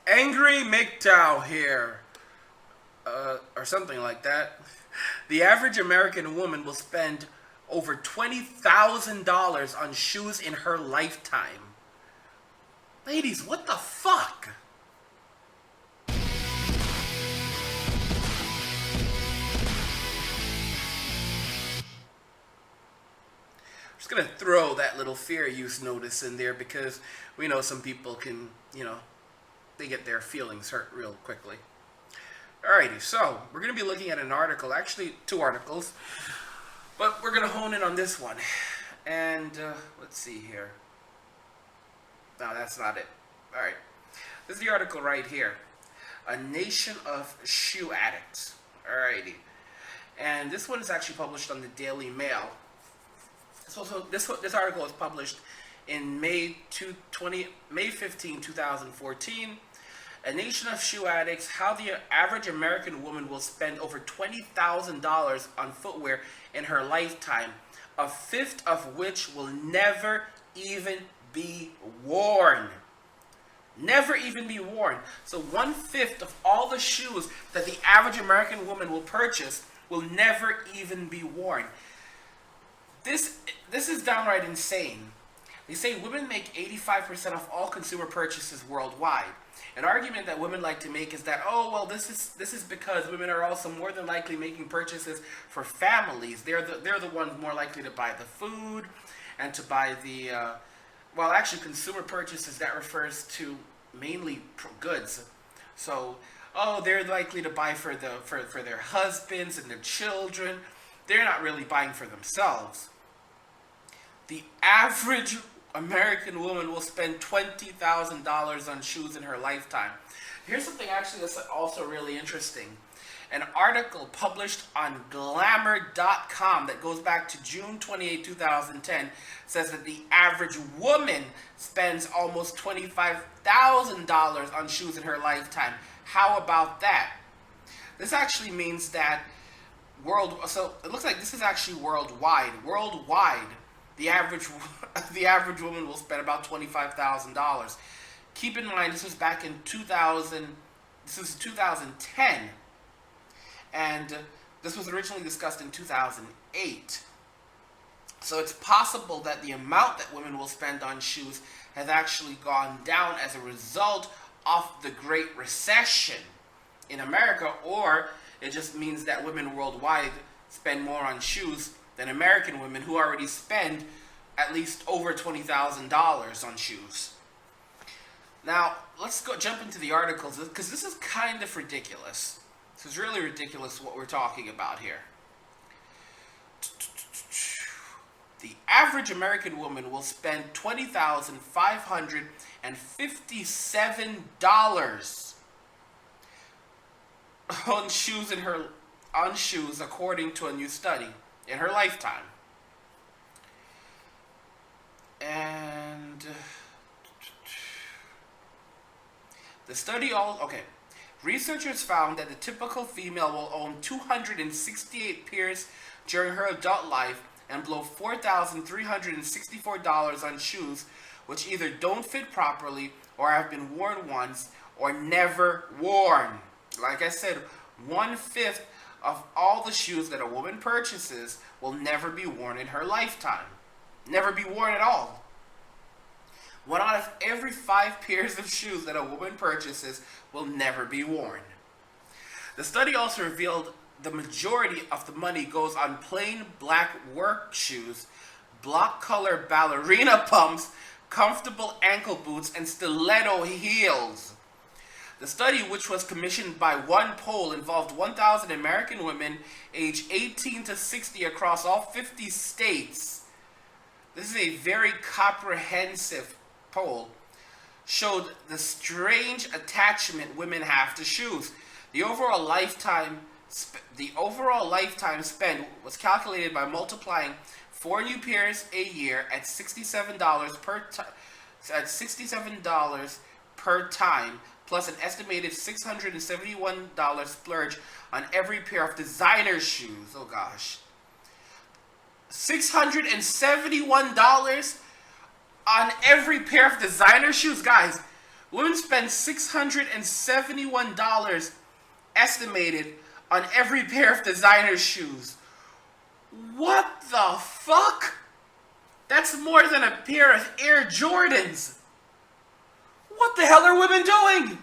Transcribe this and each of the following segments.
Angry MGTOW here, or something like that. The average American woman will spend over $20,000 on shoes in her lifetime. Ladies, what the fuck? I'm just gonna throw that little fair use notice in there because we know some people can, they get their feelings hurt real quickly. Alrighty, so we're going to be looking at an article, actually two articles, but we're going to hone in on this one. And let's see here. No, that's not it. Alright, this is the article right here. A nation of shoe addicts. Alrighty. And this one is actually published on the Daily Mail. This article was published in May 15, 2014. A nation of shoe addicts, how the average American woman will spend over $20,000 on footwear in her lifetime, a fifth of which will never even be worn. Never even be worn. So 1/5 of all the shoes that the average American woman will purchase will never even be worn. This is downright insane. They say women make 85% of all consumer purchases worldwide. An argument that women like to make is that, oh, well, this is because women are also more than likely making purchases for families. They're the ones more likely to buy the food and to buy the, well, actually, consumer purchases, that refers to mainly goods. So, oh, they're likely to buy for their husbands and their children. They're not really buying for themselves. The average American woman will spend $20,000 on shoes in her lifetime. Here's something actually that's also really interesting. An article published on glamour.com that goes back to June 28, 2010 says that the average woman spends almost $25,000 on shoes in her lifetime. How about that? This actually means that so it looks like this is actually worldwide. Worldwide, the average woman will spend about $25,000. Keep in mind, this was back in 2000. This is 2010, and this was originally discussed in 2008. So it's possible that the amount that women will spend on shoes has actually gone down as a result of the Great Recession in America, or it just means that women worldwide spend more on shoes than American women, who already spend at least over $20,000 on shoes. Now, let's jump into the articles, because this is kind of ridiculous. This is really ridiculous what we're talking about here. The average American woman will spend $20,557 on shoes according to a new study in her lifetime. And the study researchers found that the typical female will own 268 pairs during her adult life and blow $4,364 on shoes which either don't fit properly or have been worn once or never worn. Like I said, 1/5 of all the shoes that a woman purchases will never be worn in her lifetime. Never be worn at all. 1 out of every 5 pairs of shoes that a woman purchases will never be worn. The study also revealed the majority of the money goes on plain black work shoes, block color ballerina pumps, comfortable ankle boots, and stiletto heels. The study, which was commissioned by one poll, involved 1,000 American women aged 18 to 60 across all 50 states. This is a very comprehensive poll. Showed the strange attachment women have to shoes. The overall lifetime spend was calculated by multiplying 4 new pairs a year at $67 per time, plus an estimated $671 splurge on every pair of designer shoes. Oh gosh. $671 on every pair of designer shoes. Guys, Women spend $671 estimated on every pair of designer shoes. What the fuck? That's more than a pair of Air Jordans. What the hell are women doing?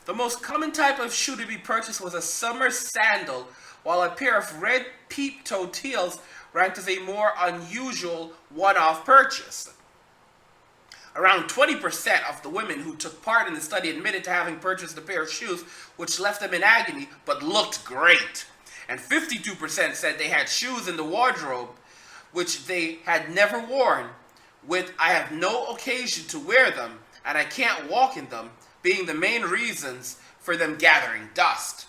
The most common type of shoe to be purchased was a summer sandal, while a pair of red peep-toe heels ranked as a more unusual one-off purchase. Around 20% of the women who took part in the study admitted to having purchased a pair of shoes which left them in agony but looked great. And 52% said they had shoes in the wardrobe which they had never worn, with "I have no occasion to wear them and I can't walk in them" being the main reasons for them gathering dust.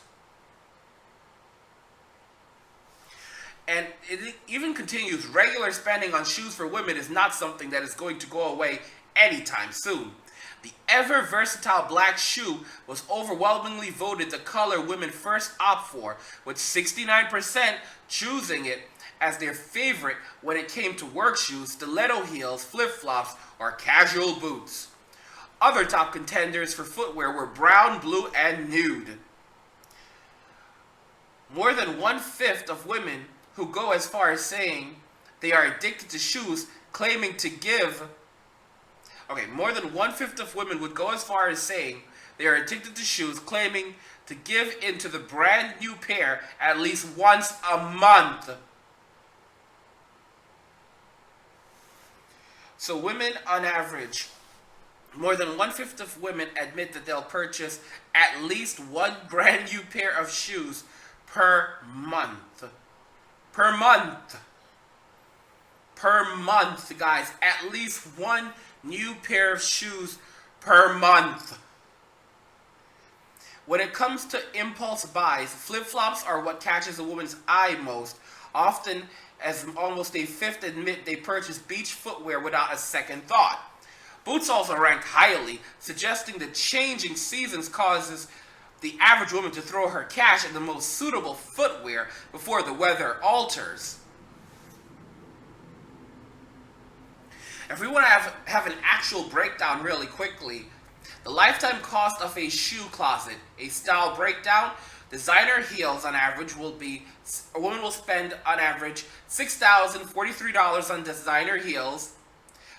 And it even continues, regular spending on shoes for women is not something that is going to go away anytime soon. The ever versatile black shoe was overwhelmingly voted the color women first opt for, with 69% choosing it as their favorite when it came to work shoes, stiletto heels, flip-flops, or casual boots. Other top contenders for footwear were brown, blue, and nude. More than 1/5 of women who go as far as saying they are addicted to shoes, claiming to give... more than 1/5 of women would go as far as saying they are addicted to shoes, claiming to give into the brand new pair at least once a month. So women on average, more than 1/5 of women admit that they'll purchase at least one brand new pair of shoes per month. Per month. Per month, guys. At least one new pair of shoes per month. When it comes to impulse buys, flip-flops are what catches a woman's eye most, often as almost a fifth admit they purchase beach footwear without a second thought. Boots also rank highly, suggesting that changing seasons causes the average woman to throw her cash at the most suitable footwear before the weather alters. If we want to have an actual breakdown really quickly, the lifetime cost of a shoe closet, a style breakdown, designer heels on average will be, a woman will spend on average $6,043 on designer heels.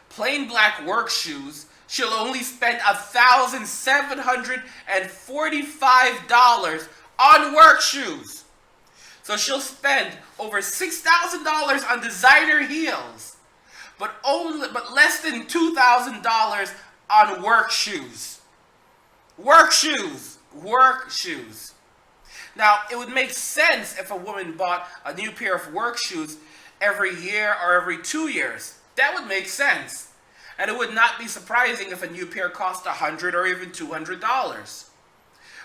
Plain black work shoes, she'll only spend $1,745 on work shoes. So she'll spend over $6,000 on designer heels, but less than $2,000 on work shoes. Work shoes. Work shoes. Now, it would make sense if a woman bought a new pair of work shoes every year or every 2 years. That would make sense. And it would not be surprising if a new pair cost $100 or even $200.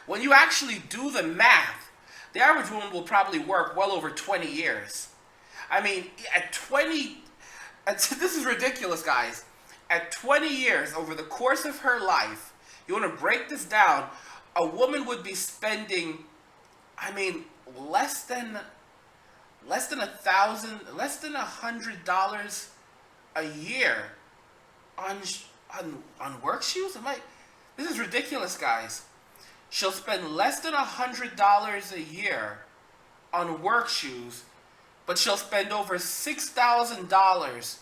When you actually do the math, the average woman will probably work well over 20 years. I mean, at 20... This is ridiculous, guys. At 20 years, over the course of her life, you want to break this down, a woman would be spending, less than $100 a year on work shoes. This is ridiculous, guys. She'll spend less than $100 a year on work shoes, but she'll spend over $6,000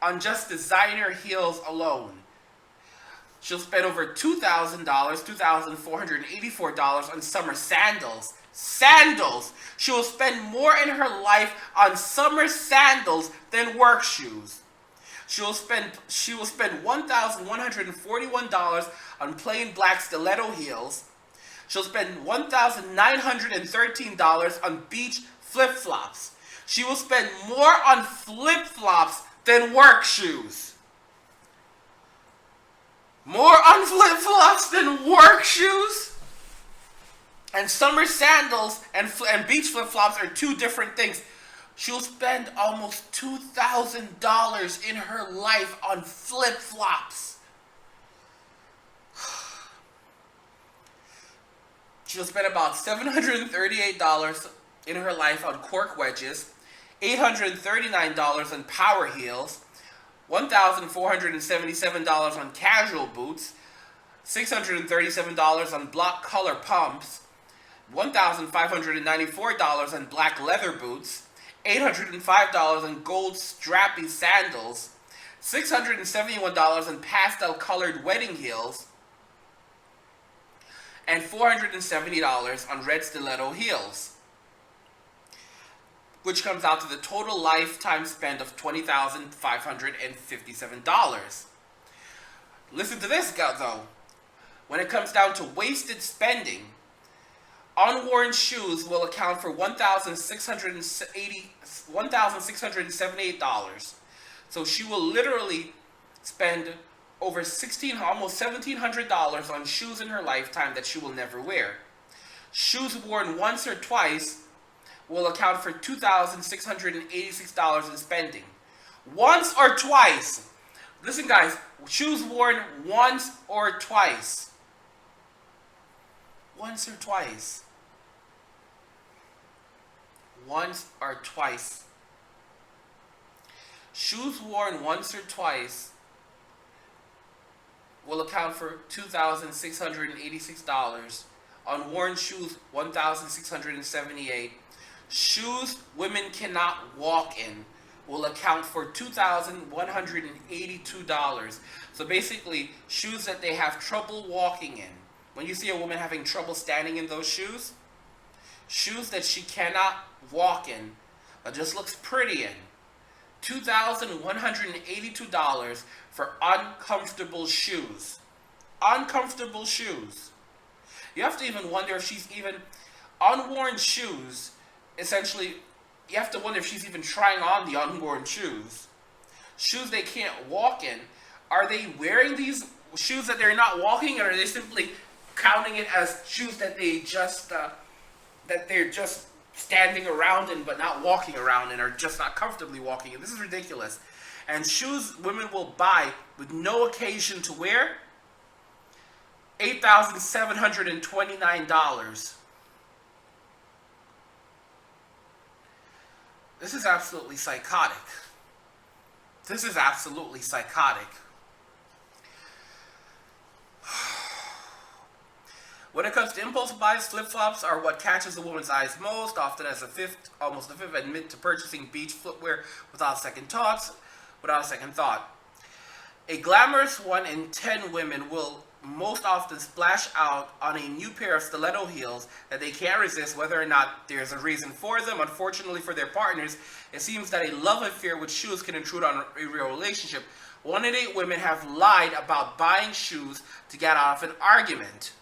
on just designer heels alone. She'll spend over $2,000, $2,484 on summer sandals. Sandals! She will spend more in her life on summer sandals than work shoes. She will spend $1,141 on plain black stiletto heels. She'll spend $1,913 on beach flip-flops. She will spend more on flip-flops than work shoes. More on flip-flops than work shoes? And summer sandals and beach flip-flops are two different things. She'll spend almost $2,000 in her life on flip-flops. She'll spend about $738 in her life on cork wedges, $839 on power heels, $1,477 on casual boots, $637 on block color pumps, $1,594 on black leather boots, $805 on gold strappy sandals, $671 on pastel colored wedding heels, and $470 on red stiletto heels, which comes out to the total lifetime spend of $20,557. Listen to this, though. When it comes down to wasted spending, unworn shoes will account for $1,678. So she will literally spend over almost $1,700 on shoes in her lifetime that she will never wear. Shoes worn once or twice will account for $2,686 in spending. Once or twice. Listen, guys, shoes worn once or twice. Once or twice. Once or twice. Shoes worn once or twice will account for $2,686. Unworn shoes, $1,678. Shoes women cannot walk in will account for $2,182. So basically, shoes that they have trouble walking in. When you see a woman having trouble standing in those shoes, shoes that she cannot walk in, but just looks pretty in, $2,182 for uncomfortable shoes. Uncomfortable shoes. You have to even wonder if she's even unworn shoes. Essentially, you have to wonder if she's even trying on the unworn shoes. Shoes they can't walk in. Are they wearing these shoes that they're not walking, or are they simply counting it as shoes that they just that they're just standing around in but not walking around in, or just not comfortably walking in? This is ridiculous. And shoes women will buy with no occasion to wear, $8,729. This is absolutely psychotic. This is absolutely psychotic. When it comes to impulse buys, flip-flops are what catches a woman's eyes most, often as almost a fifth admit to purchasing beach footwear without a second thought. A glamorous 1 in 10 women will most often splash out on a new pair of stiletto heels that they can't resist, whether or not there's a reason for them. Unfortunately for their partners, it seems that a love affair with shoes can intrude on a real relationship. 1 in 8 women have lied about buying shoes to get out of an argument.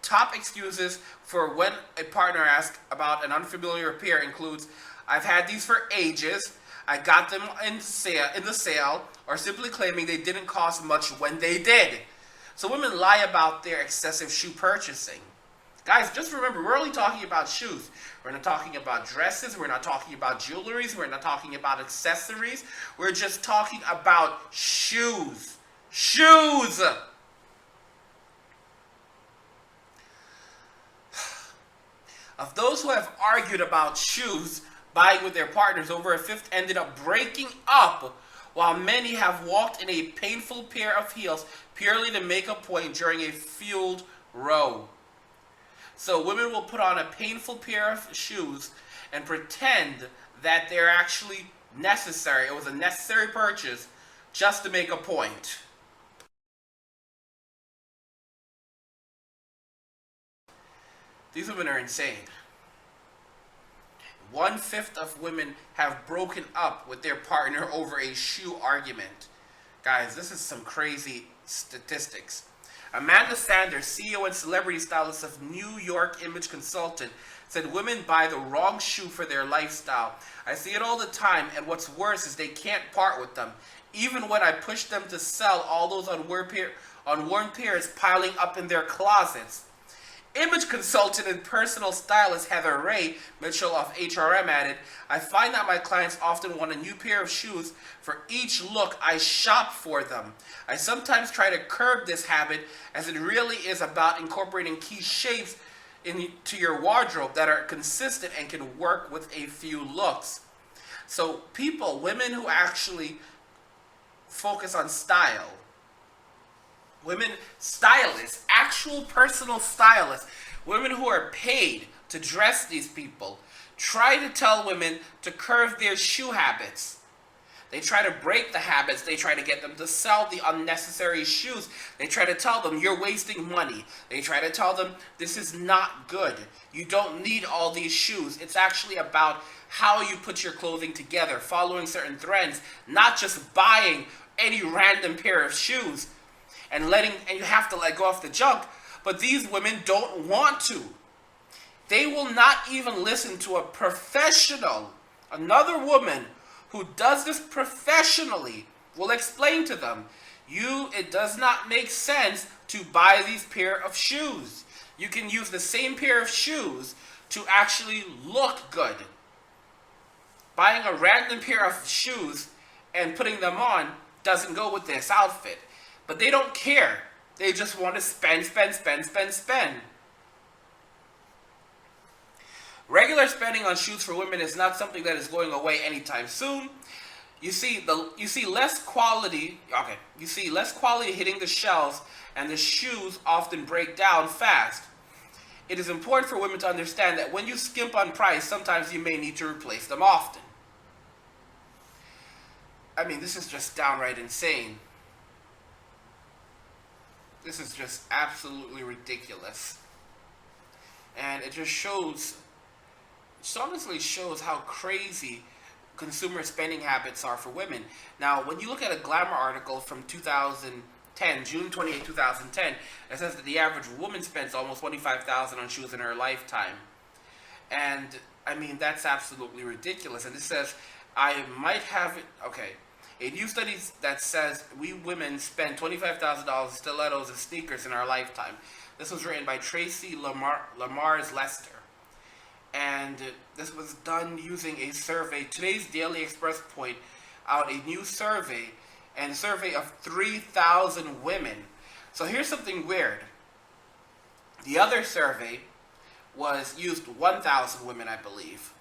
Top excuses for when a partner asks about an unfamiliar pair includes, "I've had these for ages," "I got them in the sale," or simply claiming they didn't cost much when they did. So women lie about their excessive shoe purchasing. Guys, just remember, we're only talking about shoes. We're not talking about dresses. We're not talking about jewelry. We're not talking about accessories. We're just talking about shoes. Shoes! Of those who have argued about shoes buying with their partners, over a fifth ended up breaking up, while many have walked in a painful pair of heels purely to make a point during a fueled row. So women will put on a painful pair of shoes and pretend that they're actually necessary. It was a necessary purchase just to make a point. These women are insane. 1/5 of women have broken up with their partner over a shoe argument. Guys, this is some crazy statistics. Amanda Sanders, CEO and celebrity stylist of New York Image Consultant, said women buy the wrong shoe for their lifestyle. "I see it all the time, and what's worse is they can't part with them. Even when I push them to sell, all those unworn pairs piling up in their closets." Image consultant and personal stylist Heather Ray Mitchell of HRM added, "I find that my clients often want a new pair of shoes for each look I shop for them. I sometimes try to curb this habit, as it really is about incorporating key shapes into your wardrobe that are consistent and can work with a few looks." So women who actually focus on style. Women stylists, actual personal stylists, women who are paid to dress these people, try to tell women to curb their shoe habits. They try to break the habits. They try to get them to sell the unnecessary shoes. They try to tell them you're wasting money. They try to tell them this is not good. You don't need all these shoes. It's actually about how you put your clothing together, following certain trends, not just buying any random pair of shoes and you have to let go of the junk. But these women don't want to. They will not even listen to a professional, another woman who does this professionally will explain to them, it does not make sense to buy these pair of shoes. You can use the same pair of shoes to actually look good. Buying a random pair of shoes and putting them on doesn't go with this outfit. But they don't care. They just want to spend. Regular spending on shoes for women is not something that is going away anytime soon. You see less quality hitting the shelves, and the shoes often break down fast. It is important for women to understand that when you skimp on price, sometimes you may need to replace them often. I mean, this is just downright insane. This is just absolutely ridiculous. And it honestly shows how crazy consumer spending habits are for women. Now, when you look at a Glamour article from 2010, June 28, 2010, it says that the average woman spends almost $25,000 on shoes in her lifetime. And, I mean, that's absolutely ridiculous. And it says, a new study that says we women spend $25,000 on stilettos and sneakers in our lifetime. This was written by Tracy Lamar's Lester. And this was done using a survey. Today's Daily Express point out a new survey, and a survey of 3,000 women. So here's something weird. The other survey used 1,000 women, I believe.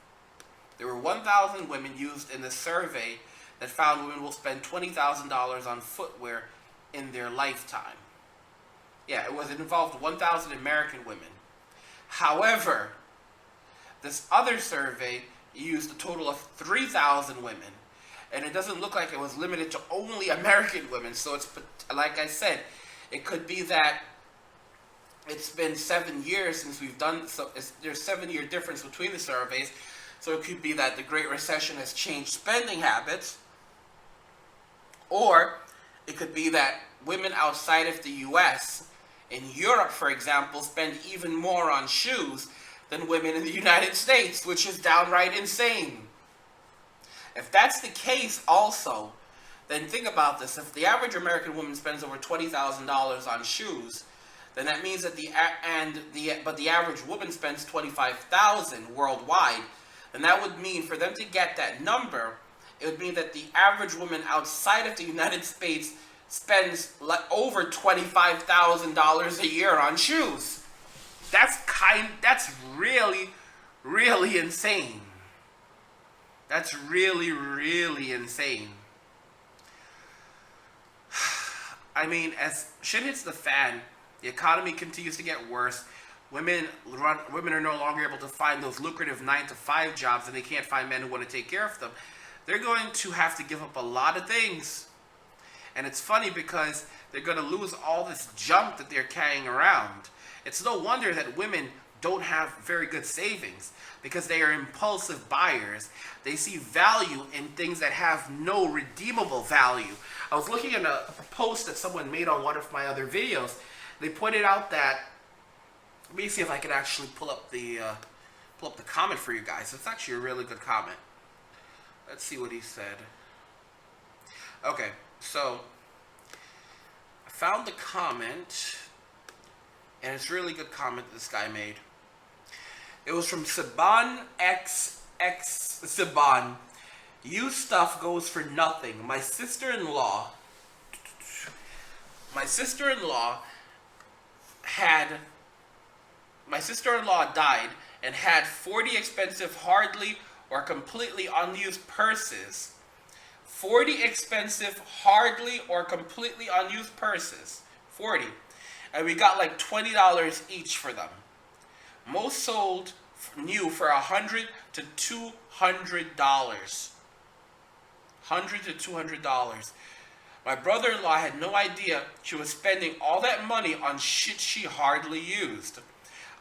There were 1,000 women used in the survey that found women will spend $20,000 on footwear in their lifetime. Yeah, it involved 1,000 American women. However, this other survey used a total of 3,000 women, and it doesn't look like it was limited to only American women. So it's, like I said, it could be that it's been 7 years since we've done, so there's 7-year difference between the surveys. So it could be that the Great Recession has changed spending habits, or it could be that women outside of the U.S., in Europe, for example, spend even more on shoes than women in the United States, which is downright insane. If that's the case also, then think about this. If the average American woman spends over $20,000 on shoes, then that means that the average woman spends $25,000 worldwide. And that would mean, for them to get that number, it would mean that the average woman outside of the United States spends over $25,000 a year on shoes. That's really, really insane. That's really, really insane. I mean, as shit hits the fan, the economy continues to get worse. Women are no longer able to find those lucrative 9-to-5 jobs, and they can't find men who want to take care of them. They're going to have to give up a lot of things. And it's funny because they're going to lose all this junk that they're carrying around. It's no wonder that women don't have very good savings, because they are impulsive buyers. They see value in things that have no redeemable value. I was looking at a post that someone made on one of my other videos. They pointed out that, let me see if I can actually pull up the comment for you guys. It's actually a really good comment. Let's see what he said. Okay, so I found the comment, and it's a really good comment this guy made. It was from Saban XX Saban. You stuff goes for nothing. My sister-in-law died and had 40 expensive, hardly or completely unused purses 40 expensive, hardly or completely unused purses. 40. And we got like $20 each for them. Most sold new for $100 to $200. $100 to $200. My brother-in-law had no idea she was spending all that money on shit she hardly used.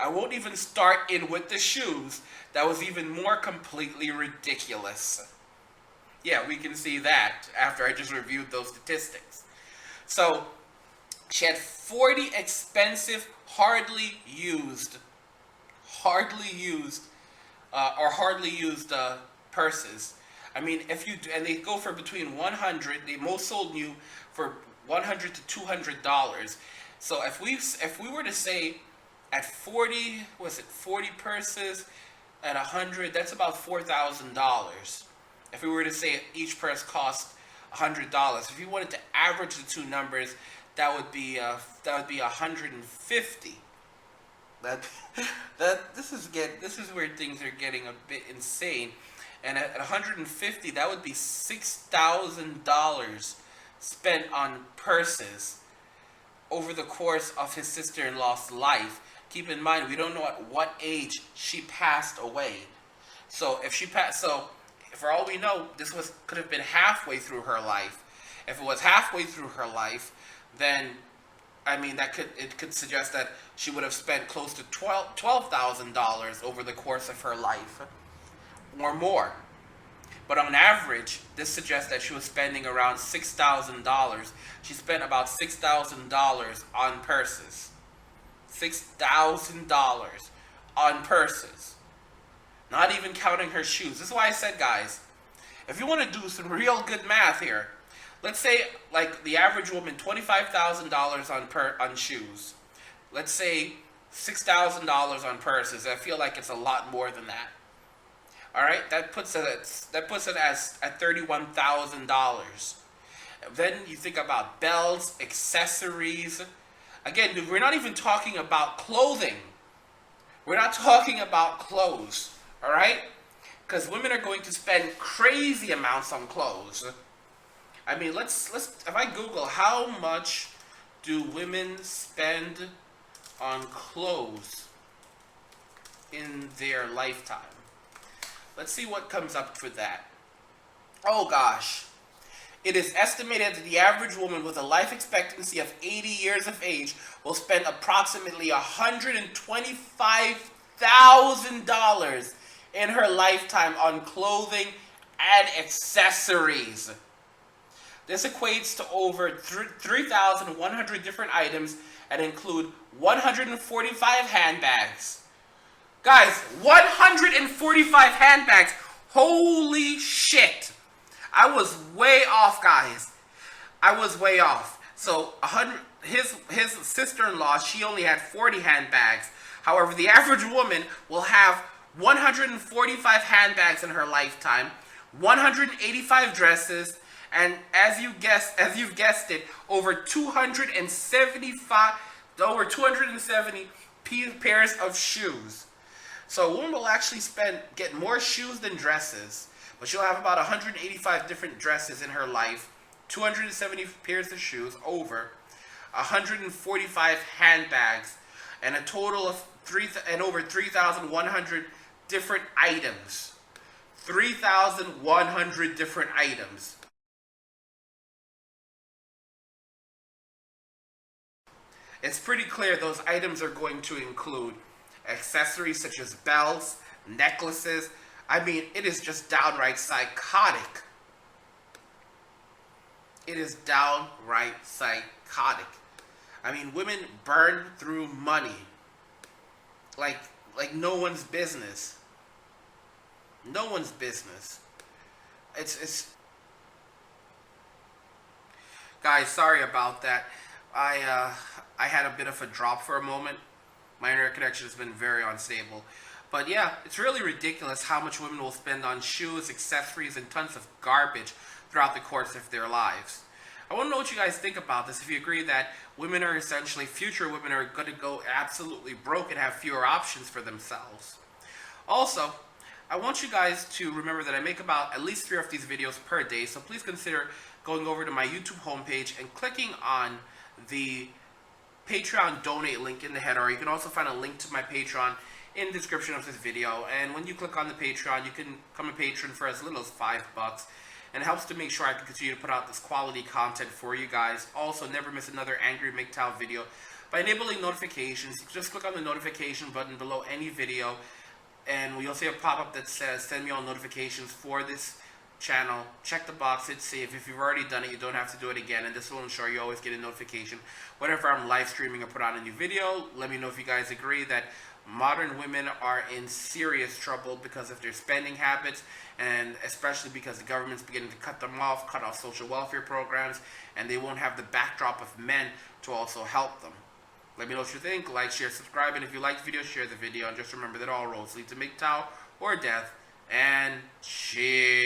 I won't even start in with the shoes. That was even more completely ridiculous. Yeah, we can see that after I just reviewed those statistics. So, she had 40 expensive, hardly used purses. I mean, if you and they go for between 100, they most sold new for $100 to $200. So if we were to say at 40, was it 40 purses at 100? That's about $4,000. If we were to say each purse cost $100, if you wanted to average the two numbers, that would be 150. This is where things are getting a bit insane. And at 150, that would be $6,000 spent on purses over the course of his sister-in-law's life. Keep in mind, we don't know at what age she passed away. So for all we know, could have been halfway through her life. If it was halfway through her life, then I mean it could suggest that she would have spent close to $12,000 over the course of her life, or more. But on average, this suggests that she was spending around $6,000. She spent about $6,000 on purses. $6,000 on purses. Not even counting her shoes. This is why I said, guys, if you want to do some real good math here, let's say like the average woman, $25,000 on shoes. Let's say $6,000 on purses. I feel like it's a lot more than that. All right, that puts it at $31,000. Then you think about belts, accessories. Again, we're not even talking about clothing. We're not talking about clothes. All right, because women are going to spend crazy amounts on clothes. I mean, let's if I Google how much do women spend on clothes in their lifetime. Let's see what comes up for that. Oh gosh. It is estimated that the average woman with a life expectancy of 80 years of age will spend approximately $125,000 in her lifetime on clothing and accessories. This equates to over 3,100 different items and include 145 handbags. Guys, 145 handbags. Holy shit. I was way off, guys. I was way off. So, his sister-in-law, she only had 40 handbags. However, the average woman will have 145 handbags in her lifetime, 185 dresses, and as you've guessed it, over 270 pairs of shoes. So a woman will actually get more shoes than dresses, but she'll have about 185 different dresses in her life, 270 pairs of shoes, over 145 handbags, and a total of over 3,100 different items. 3,100 different items. It's pretty clear those items are going to include accessories such as belts, necklaces. I mean, it is just downright psychotic. It is downright psychotic. I mean, women burn through money like no one's business. No one's business. It's guys, sorry about that. I had a bit of a drop for a moment. My internet connection has been very unstable. But yeah, it's really ridiculous how much women will spend on shoes, accessories, and tons of garbage throughout the course of their lives. I want to know what you guys think about this. If you agree that future women are going to go absolutely broke and have fewer options for themselves. Also, I want you guys to remember that I make about at least 3 of these videos per day, so please consider going over to my YouTube homepage and clicking on the Patreon donate link in the header. You can also find a link to my Patreon in the description of this video. And when you click on the Patreon, you can become a patron for as little as $5. And it helps to make sure I can continue to put out this quality content for you guys. Also, never miss another Angry MGTOW video by enabling notifications. Just click on the notification button below any video, and you'll see a pop-up that says send me all notifications for this channel. Check the box, hit save. If you've already done it, you don't have to do it again, and this will ensure you always get a notification whenever I'm live streaming or put out a new video. Let me know if you guys agree that modern women are in serious trouble because of their spending habits, and especially because the government's beginning to cut them off, cut off social welfare programs, and they won't have the backdrop of men to also help them. Let me know what you think. Like, share, subscribe, and if you like the video, share the video. And just remember that all roads lead to MGTOW or death. And cheers.